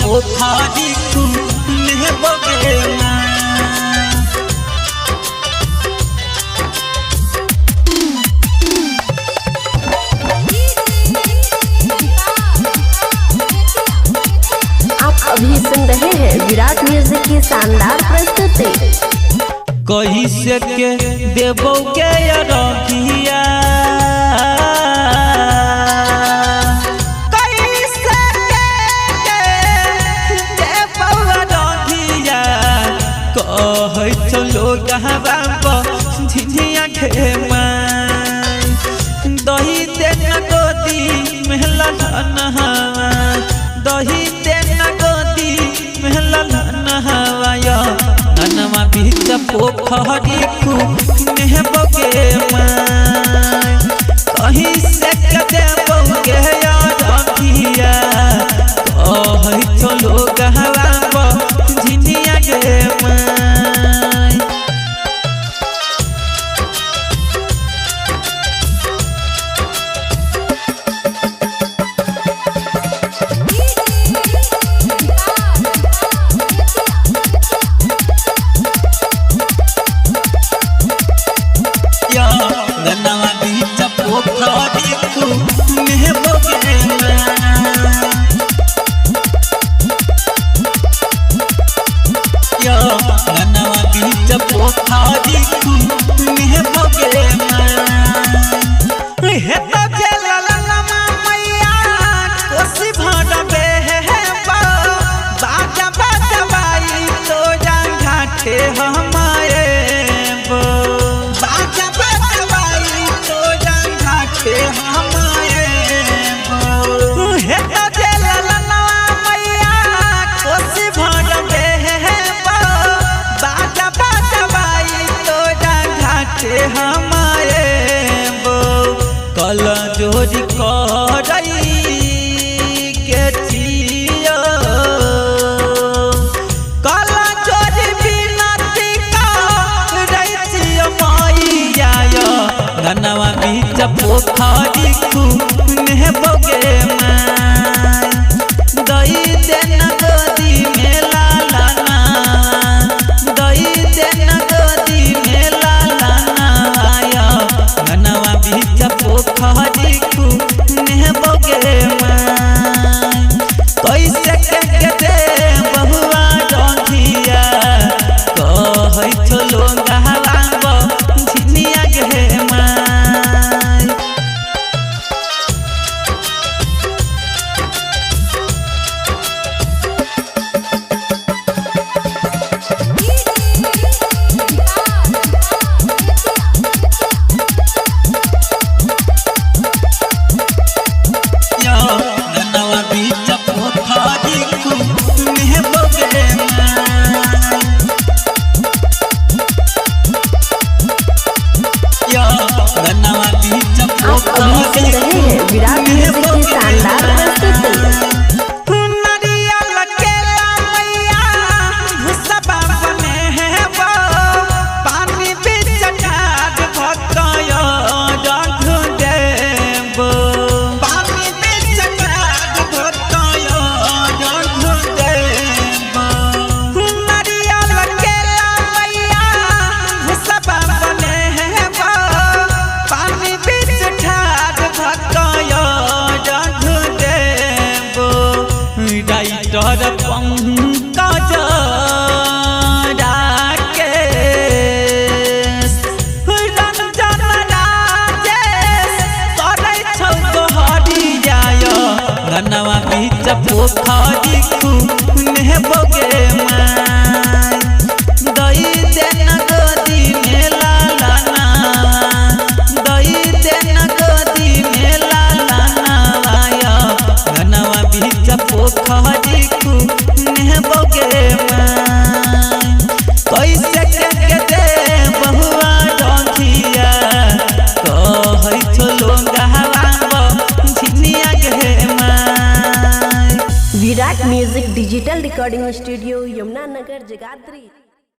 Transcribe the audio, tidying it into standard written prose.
पोखरी खुले बगेला आप अभी सुन रहे हैं विराट म्यूजिक की शानदार प्रस्तुति। कहीं से के देवो के रखिया लोग झिझिया खेमा दही देना गोदी महला नहावा दही देना गोदी महला नहावा ननमा बीच पोखरी खुले बगेला कहीं से देवो के रखिया कहीं लोग झिझिया खेमा कल जोरी करई के छियो कल जोरी बिनती करई छियो मैया गनवा बीच पोखरी खुले बगेला दही देना गोदी में लाला दही देना गोदी में लाला गनवा बीच पोखरी खुले बगेला कैसे के दे बहुआ रखिया कहि लोग झिझिया घेमा विराट म्यूजिक की शानदार प्रस्तुति। डाइटर पंकज रंजन राजेश करै छौ तोहरी जाय गनवा बीच पोखरी खुले बगेला दही देना गोदी में लाला दही देना गोदी में लाला गनवा बीच पोखरी खुले बगेला कैसे के दे बहुआ रखिया कहि लोग झिझिया घेमा। Virat music digital recording studio Yamuna Nagar Jagadhri.